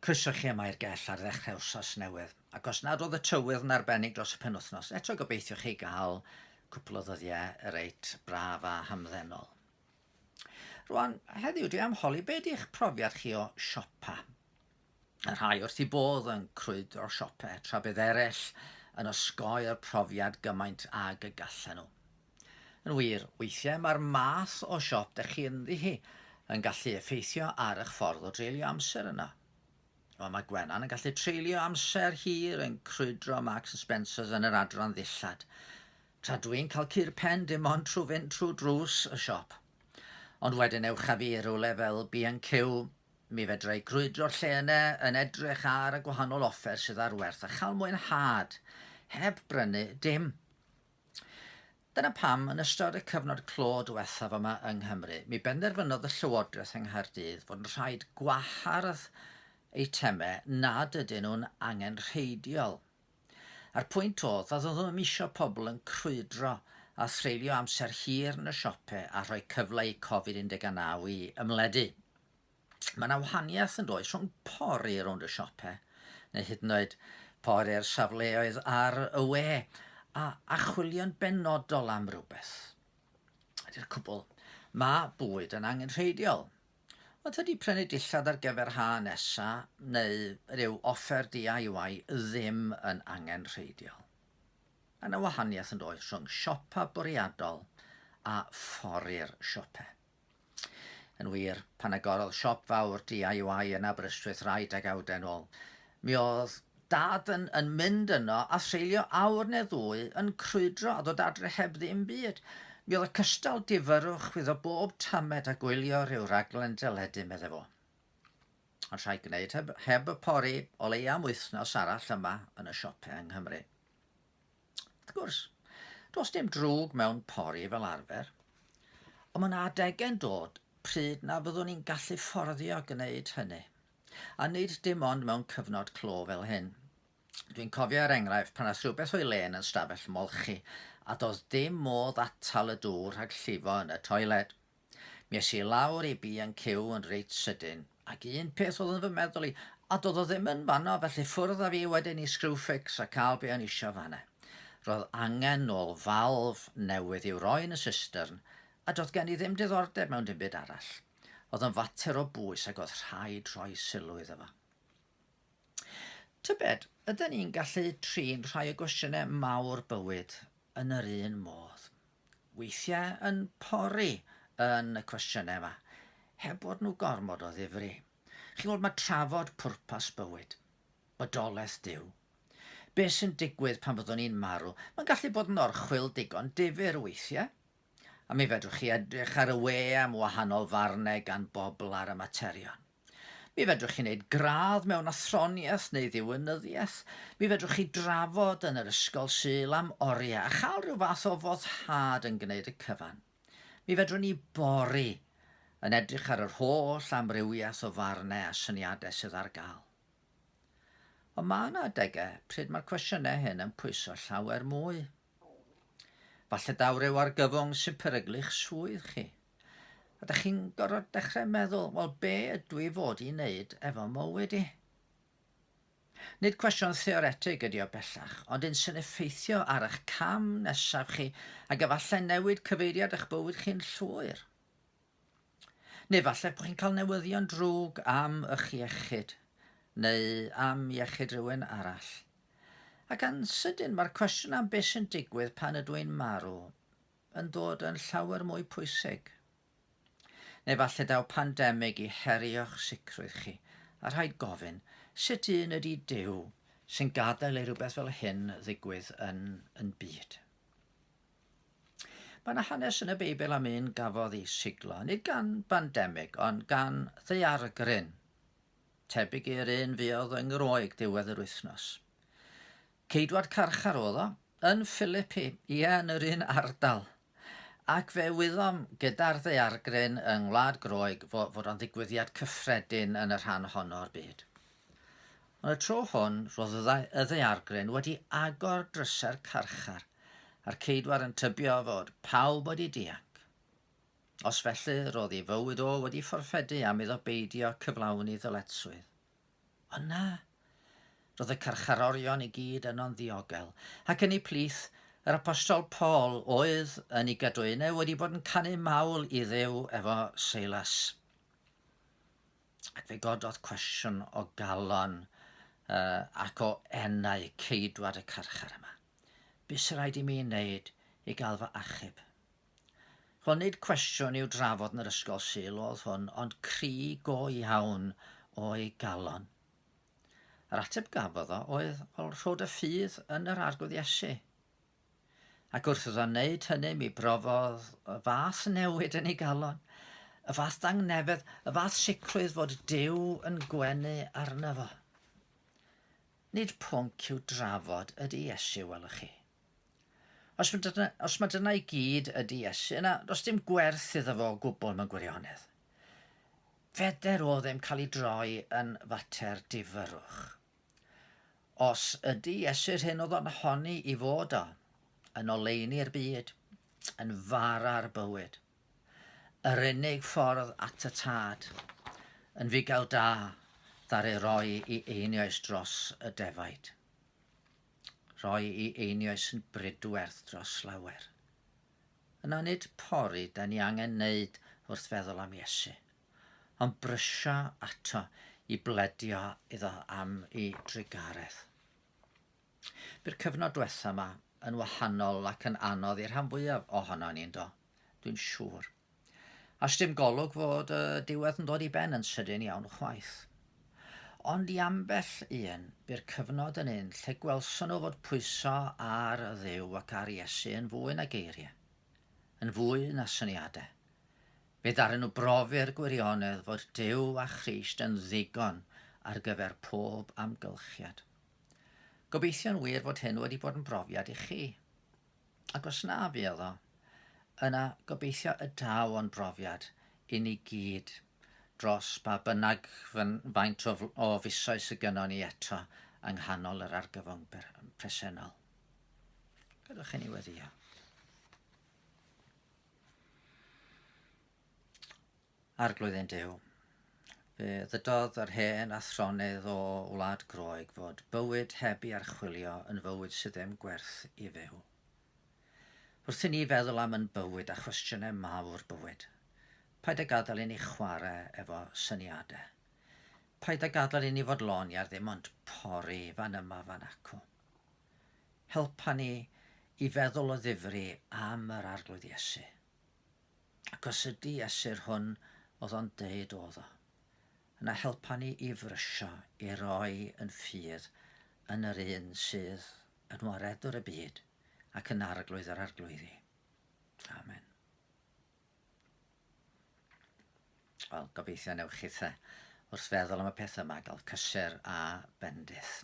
Croeso chi yma i'r Gell ar ddechrau wsos newydd. Ac os nad oedd y tywydd yn arbennig dros y penwythnos, eto gobeithio chi gael cwpl o ddyddiau reit braf a hamddenol. Rwan, heddiw dwi am holi beth yw'ch profiad chi o siopa. Y rhai wrth I bodd yn crwydro siopau, tra bydd eraill yn osgoi'r profiad gymaint ag y gallen nhw. Yn wir, weithiau mae'r math o siop ddech chi ynddi hi yn gallu effeithio ar eich ffordd o dreulio amser yna. Mae Gwennan yn gallu treulio amser hir yn crwydro Marks and Spencer's yn yr adran ddillad, tra dwi'n cael cur pen dim ond trwy fynd trwy drws y siop. Ond wedyn ewch a fi rhywle fel B&Q, mi fedrai grwydro'r lle yna yn edrych ar y gwahanol offer sydd ar werth a chael mwynhad, heb brynu dim. Dyna pam yn ystod y cyfnod clo diwethaf yma yng Nghymru, mi benderfynodd y Llywodraeth yng Nghaerdydd fod yn rhaid gwahardd eitemau nad ydyn nhw'n angenrheidiol. A'r pwynt oedd oedden nhw'n isio pobl yn crwydro a threulio amser hir yn y siopau a rhoi cyfle I Covid-19 I ymledu. Mae yna wahaniaeth yn does rhwng pori rownd y siopau, neu hyd yn oed pori'r safleoedd ar y we, a chwilio'n benodol am rhywbeth. Ydy'r cwbl, mae bwyd yn angenrheidiol. Ond ydy prynu dillad ar gyfer ha nesa neu ryw offer DIY ddim yn angenrheidiol. Yna wahaniaeth yn does rhwng siopa bwriadol a ffori'r siopau. Yn wir, pan agorodd siop fawr DIY yn Aberystwyth rai degawdau nôl, mi oedd dad yn mynd yno a threulio awr neu ddwy yn crwydro a ddod adre heb ddim byd. Mi oedd y cystal difyrwch fydd o bob tamed a gwylio rhyw raglen deledu medde fo. Ond rhaid gwneud heb y pori o leia am wythnos arall yma yn y siopau yng Nghymru. Wrth gwrs, does dim drwg mewn pori fel arfer, ond mae'n adegau'n dod pryd na fyddwn ni'n gallu fforddio gwneud hynny, a nid dim ond mewn cyfnod clo fel hyn. Dwi'n cofio enghraifft pan ath rhywbeth o'i len yn stafell molchi, a doedd dim modd atal y dŵr rhag llifo yn y toiled. Mi es I lawr I B&Q yn reit sydyn, ac un peth oedd yn fy meddwl I, a doedd o ddim yn fanno, felly ffwrdd â fi wedyn I screwfix a cael be o'n isio fanna. Roedd angen nôl falf newydd i'w roi yn y systern, a doedd gen I ddim diddordeb mewn dim byd arall. Oedd yn fater o bwys ac oedd rhaid rhoi sylw iddo fo. Tybed, ydyn ni'n gallu trin rhai o gwestiynau mawr bywyd yn yr un modd. Weithiau yn pori yn y cwestiynau yma, heb bod nhw gormod o ddifri. Chi'n gwybod, mae trafod pwrpas bywyd, bodolaeth Duw. Be sy'n digwydd pan fyddwn ni'n marw, mae'n gallu bod yn orchwil digon difyr weithiau. A mi fedrwch chi edrych ar y we am wahanol farnau gan bobl ar y materion. Mi fedrwch chi wneud gradd mewn athroniaeth neu ddiwynyddiaeth. Mi fedrwch chi drafod yn yr ysgol Sul am oriau a chael rhyw fath o foddhad yn gwneud y cyfan. Mi fedrwn ni bori yn edrych ar yr holl amrywiaeth o farnau a syniadau sydd ar gael. Ond mae yna adegau pryd mae'r cwestiynau hyn yn pwyso llawer mwy. Falle daw ryw argyfwng sy'n peryglu'ch swydd chi. A ydych chi'n gorfod dechrau meddwl, wel, be ydw I fod I wneud efo mywyd I? Nid cwestiwn theoretig ydi o bellach, ond un sy'n effeithio ar eich cam nesaf chi ac efallai newid cyfeiriad eich bywyd chi'n llwyr. Neu falle bod chi'n cael newyddion drwg am eich iechyd, neu am iechyd rhywun arall. Ac yn sydyn mae'r cwestiwn am beth sy'n digwydd pan ydw i'n marw yn dod yn llawer mwy pwysig. Neu falle daw pandemig I herio'ch sicrwydd chi, a rhaid gofyn sut un ydi Duw sy'n gadael ei rhywbeth fel hyn ddigwydd yn byd. Mae yna hanes yn y Beibl am un gafodd ei siglo, nid gan bandemig, ond gan ddaeargryn, tebyg i'r un fuodd yng Ngroeg diwedd yr wythnos. Ceidwad carchar oedd o, yn Philippi, yn yr un ardal, ac fe wyddom gyda'r ddaeargryn yng Ngwlad Groeg fod o'n ddigwyddiad cyffredin yn y rhan honno'r byd. Ond y tro hwn, roedd y ddaeargryn wedi agor drysau'r carchar, a'r ceidwad yn tybio fod pawb wedi dianc. Os felly roedd ei fywyd o wedi fforffedu am iddo beidio cyflawni ddyletswydd. Ond na, roedd y carcharorion i gyd yno'n ddiogel, ac yn ei plith, yr apostol Paul oedd yn ei gadwynau wedi bod yn canu mawl i Dduw efo Silas. Ac fe gododd cwestiwn o galon ac o enau ceidwad y carchar yma. Be sy'n rhaid i mi wneud i gael fy achub? Chwel, nid cwestiwn i'w drafod yn yr ysgol Sul oedd hwn, ond cri go iawn o'i galon. Yr ateb gafodd o oedd rhod y ffydd yn yr arglwydd Iesu. Ac wrth iddo wneud hynny, mi brofodd y fath newid yn ei galon, y fath dangnefedd, y fath sicrwydd fod Duw yn gwenu arno fo. Nid pwnc i'w drafod ydy Iesu, welwch chi. Os mae dyna i gyd ydy Iesu, yna does dim gwerth iddo fo o gwbl mewn gwirionedd. Feder o ddim cael ei droi yn fater difyrwch. Os ydy Iesu'r hyn oedd o'n honni i fod o, yn oleini'r byd, yn fara'r bywyd, yr unig ffordd at y tad, yn fugail da, ddaru roi i einioes dros y defaid. Roi i einioes yn brydwerth dros lawer. Yna nid pori da ni angen wneud wrth feddwl am Iesu, ond brysio ato i bledio iddo am ei drigaredd. By'r cyfnod diwetha yma yn wahanol ac yn anodd i'r rhan fwyaf ohono ni'n do, dwi'n siŵr. A sdim golwg fod y diwedd yn dod i ben yn sydyn iawn chwaith. Ond i ambell un, by'r cyfnod yn un lle gwelson nhw fod pwyso ar y Dduw ac ar Iesu yn fwy na geiriau, yn fwy na syniadau. Fe ddaru nhw brofi'r gwirionedd fod Duw a Christ yn ddigon ar gyfer pob amgylchiad. Gobeithio'n wir fod hyn wedi bod yn brofiad i chi. Ac os na fuodd o, yna gobeithio y daw o'n brofiad i ni gyd dros ba bynnag faint o fusoedd sydd gynnon ni eto yng nghanol yr argyfwng presennol. Gadwch i ni weddio. Arglwydd ein Duw, fe ddydodd yr hen athronydd o Wlad Groeg fod bywyd heb i archwilio yn fywyd sydd ddim gwerth i fyw. Wrth i ni feddwl am yn bywyd a chwestiynau mawr bywyd, paid a gadael i ni chwarae efo syniadau. Paid a gadael i ni fodloniad ddim ond pori fan yma fan acw. Helpa ni i feddwl o ddifri am yr arglwydd Iesu. Ac os ydy Iesu'r hwn oedd o'n deud oedd o, yna helpa ni i frysio, i roi yn ffydd yn yr un sydd yn waredwr y byd ac yn arglwydd yr arglwyddi. Amen. Wel, gobeithio newch chi wrth feddwl am y peth yma gael cysur a bendith.